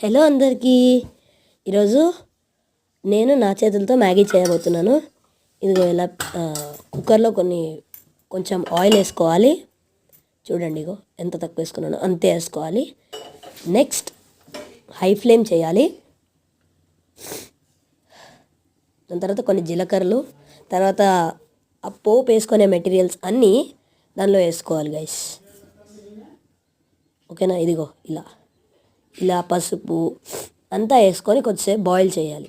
Hello అందరికీ. ఈరోజు నేను నా చేతులతో మ్యాగీ చేయబోతున్నాను. ఇదిగో ఇలా కుక్కర్లో కొంచెం ఆయిల్ వేసుకోవాలి. చూడండి, ఇగో ఎంత తక్కువ వేసుకున్నానో అంతే వేసుకోవాలి. నెక్స్ట్ హై ఫ్లేమ్ చేయాలి. దాని తర్వాత కొన్ని జీలకర్రలు, తర్వాత ఆ పోపు వేసుకునే మెటీరియల్స్ అన్నీ దానిలో వేసుకోవాలి గైస్. ఓకేనా? ఇదిగో ఇలా పసుపు అంతా వేసుకొని కొద్దిసేపు బాయిల్ చేయాలి,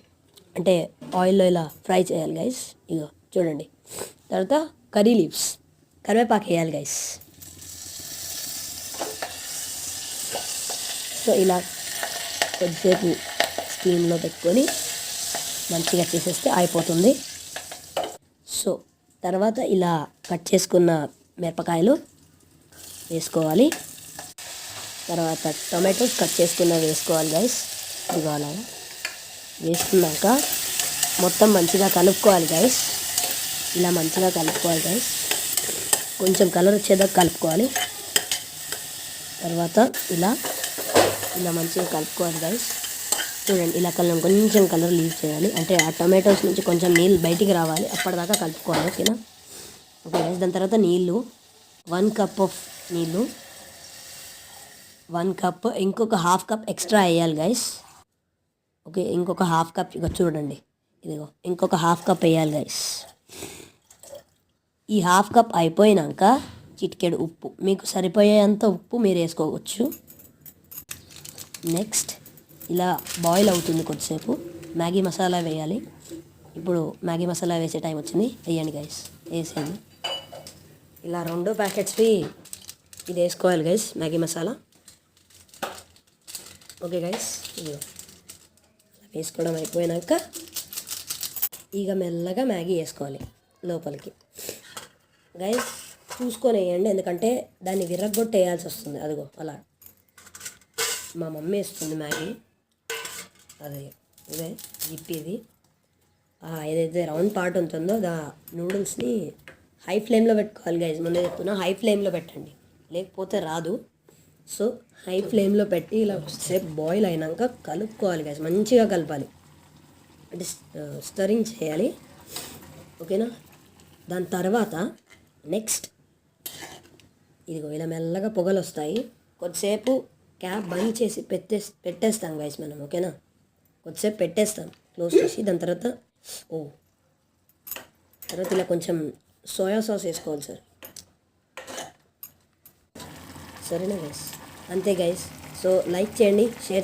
అంటే ఆయిల్లో ఇలా ఫ్రై చేయాలి గైస్. ఇగో చూడండి. తర్వాత కర్రీ లీవ్స్, కరివేపాకు వేయాలి గైస్. సో ఇలా కొద్దిసేపు స్టీమ్లో పెట్టుకొని మంచిగా చేసేస్తే అయిపోతుంది. సో తర్వాత ఇలా కట్ చేసుకున్న మిరపకాయలు వేసుకోవాలి. తర్వాత టొమాటోస్ కట్ చేసుకున్నవి వేసుకోవాలి గైస్. ఇదిగో అలాగా వేసుకున్నాక మొత్తం మంచిగా కలుపుకోవాలి గైస్. ఇలా మంచిగా కలుపుకోవాలి గైస్. కొంచెం కలర్ వచ్చేదాకా కలుపుకోవాలి. తర్వాత ఇలా మంచిగా కలుపుకోవాలి గైస్. చూడండి, ఇలా కొంచెం కలర్ లీవ్ చేయాలి, అంటే ఆ టొమాటోస్ నుంచి కొంచెం నీళ్ళు బయటికి రావాలి, అప్పటిదాకా కలుపుకోవాలి. ఓకేనా? Okay guys. దాని తర్వాత నీళ్ళు 1 కప్ ఆఫ్ నీళ్ళు, 1 కప్, ఇంకొక హాఫ్ కప్ ఎక్స్ట్రా వేయాలి గైస్. ఓకే, ఇంకొక హాఫ్ కప్. ఇక చూడండి, ఇదిగో ఇంకొక హాఫ్ కప్ వేయాలి గైస్. ఈ హాఫ్ కప్ అయిపోయినాక చిటికెడు ఉప్పు, మీకు సరిపోయేంత ఉప్పు మీరు వేసుకోవచ్చు. నెక్స్ట్ ఇలా బాయిల్ అవుతుంది కొద్దిసేపు. మ్యాగీ మసాలా వేయాలి. ఇప్పుడు మ్యాగీ మసాలా వేసే టైం వచ్చింది. వేయండి గైస్, వేసేయండి. ఇలా 2 ప్యాకెట్స్వి ఇది వేసుకోవాలి guys, Maggi masala. Okay guys, ఇదిగో వేసుకోవడం అయిపోయినాక ఇక మెల్లగా మ్యాగీ వేసుకోవాలి లోపలికి గైస్. చూసుకొని వేయండి, ఎందుకంటే దాన్ని విరగ్గొట్టి వేయాల్సి వస్తుంది. అదిగో అలా మా మమ్మీ వేస్తుంది మ్యాగీ. ఇదే జిప్పిది ఏదైతే రౌండ్ పార్ట్ ఉంటుందో నూడిల్స్ని హై ఫ్లేమ్లో పెట్టుకోవాలి గైస్. ముందే చెప్తున్నా, హై ఫ్లేమ్లో పెట్టండి, లేకపోతే రాదు. సో హై ఫ్లేమ్లో పెట్టి ఇలా సేపు బాయిల్ అయినాక కలుపుకోవాలి గైస్. మంచిగా కలపాలి, అంటే స్టరింగ్ చేయాలి. ఓకేనా? దాని తర్వాత నెక్స్ట్ ఇదిగో ఇలా మెల్లగా పొగలు వస్తాయి. కొద్దిసేపు క్యాప్ బంద్ చేసి పెట్టేస్తాం గైస్ మనం. ఓకేనా? కొద్దిసేపు పెట్టేస్తాం క్లోజ్ చేసి. దాని తర్వాత ఇలా కొంచెం సోయా సాస్ వేసుకోవాలి సార్. సరేనా గైస్? అంతే గైస్. సో లైక్ చేయండి, షేర్